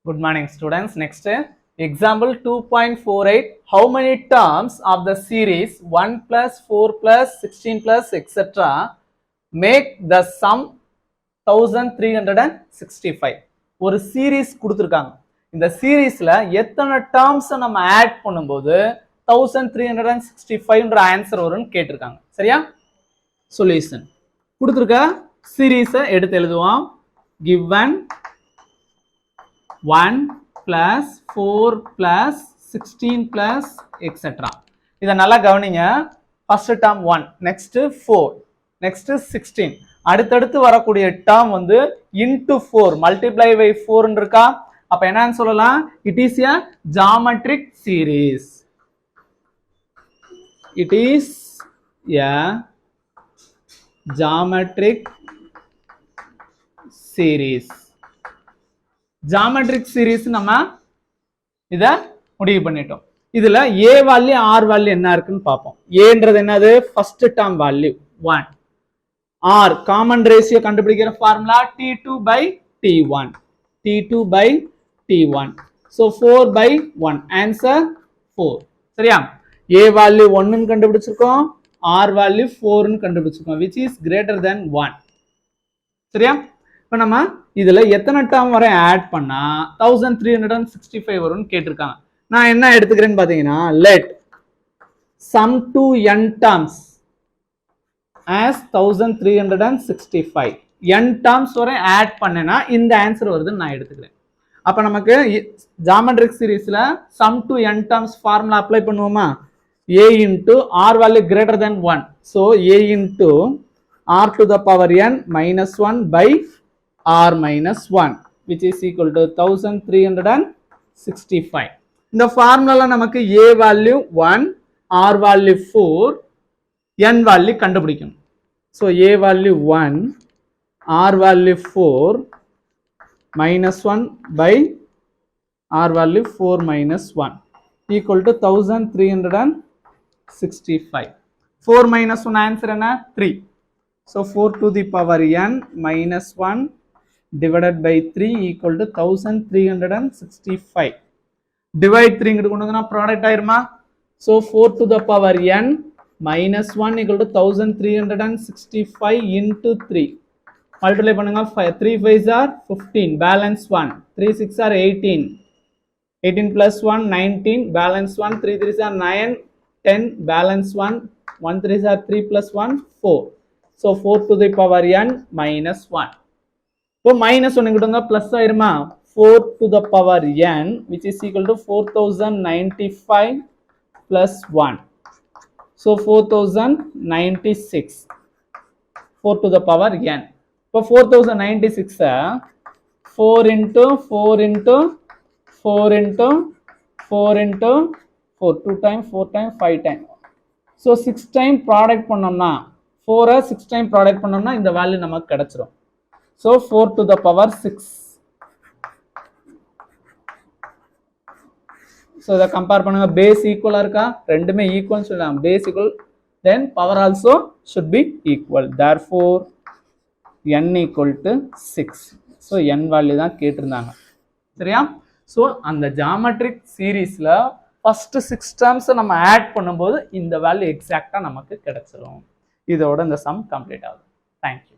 Good morning, students. Next, example 2.48. How many terms of the series 1 plus 4 plus 16 plus etc. make the sum 1365? ஒரு series கொடுத்துருக்காங்க. இந்த சீரீஸ்ல எத்தனை terms நம்ம add பண்ணும்போது 1365 ஆன்சர் வரும்னு கேட்டிருக்காங்க. சரியா? சொல்யூஷன் கொடுத்துருக்க சீரீஸை எடுத்து எழுதுவோம். given 1 plus 4 plus 16 plus etc. இதை நல்லா கவனிங்க. First term 1, next 4, next 16. அடுத்தடுத்து வரக்கூடிய டேர்ம் வந்து இன்டு 4 மல்டிப்ளை பை 4 இருக்கா? அப்ப என்னன்னு சொல்லலாம்? It is a geometric series. It is a geometric series. Geometric series நம்ம இத முடிவு பண்ணிட்டோம். இதுல a வேல்யூ r வேல்யூ என்ன இருக்குன்னு பாப்போம். aன்றது என்னது? First term value 1. r common ratio கண்டுபிடிக்கிற formula t2 by t1. t2 by t1. so 4 by 1. Answer 4. சரியா? a வேல்யூ 1 ன்னு கண்டுபிடிச்சிருக்கோம், r வேல்யூ 4 ன்னு கண்டுபிடிச்சிருக்கோம், which is greater than 1. சரியா? இப்போ நம்ம இதுல எத்தனை டேர்ம் வரை ஆட் பண்ணா 1365 வரும்னு கேட்டிருக்காங்க. நான் என்ன எடுத்துக்கிறேன்னு பாத்தீங்கன்னா, let sum to n terms as 1365. n terms வரை ஆட் பண்ணேன்னா இந்த ஆன்சர் வருதுன்னு நான் எடுத்துக்கிறேன். அப்ப நமக்கு ஜாமெட்ரிக் சீரீஸ்ல sum to n terms formula apply பண்ணுவோமா? a into r value greater than 1. so a into r to the power n minus 1 by r minus 1 which is equal to 1365. இந்த ஃபார்முலால நமக்கு a value 1, r value 4, n value கண்டுபிடிக்கணும். so a value 1, r value 4 minus 1 by r value 4 minus 1 equal to 1365. 4 minus 1 answer என்ன? 3. so 4 to the power n minus 1 divided by 3 equal to 1365. divide 3 இங்கிட்டு கொண்டு வந்தா product ஆயிருமா? so 4 to the power n minus 1 equal to 1365 into 3. multiply பண்ணுங்க. 3 5s are 15, balance 1. 3 6 are 18. 18 plus 1 19, balance 1. 3 3s are 9, 10, balance 1. 1 3s are 3 plus 1 4. so 4 to the power n minus 1. so minus 1 இங்கிட்டு வந்தா plus ஆயிருமா? 4 to the power n which is equal to 4095 plus 1. so 4096. 4 to the power n. இப்போ 4096 4 into 4 into 4 into 4 into 4 2 time 4 time 5 time. so 6 time product பண்ணோம்னா 4 6 time product பண்ணோம்னா இந்த value நமக்கு கிடைச்சிரும். so 4 to the power 6. so இத compare பண்ணுங்க. Base ஈக்குவலா இருக்கா? ரெண்டுமே ஈக்குவல்னு சொல்லலாம். Base equal, then power also should be equal. therefore n equal to 6. so n value தான் கேட்டிருந்தாங்க. சரியா? so அந்த ஜாமெட்ரிக் சீரீஸ்ல ஃபர்ஸ்ட் 6 டேர்ம்ஸ் நம்ம ஆட் பண்ணும்போது இந்த வேல்யூ எக்ஸாக்ட்டா நமக்கு கிடைச்சிரும். இதோட இந்த சம் கம்ப்ளீட் ஆகுது. தேங்க்யூ.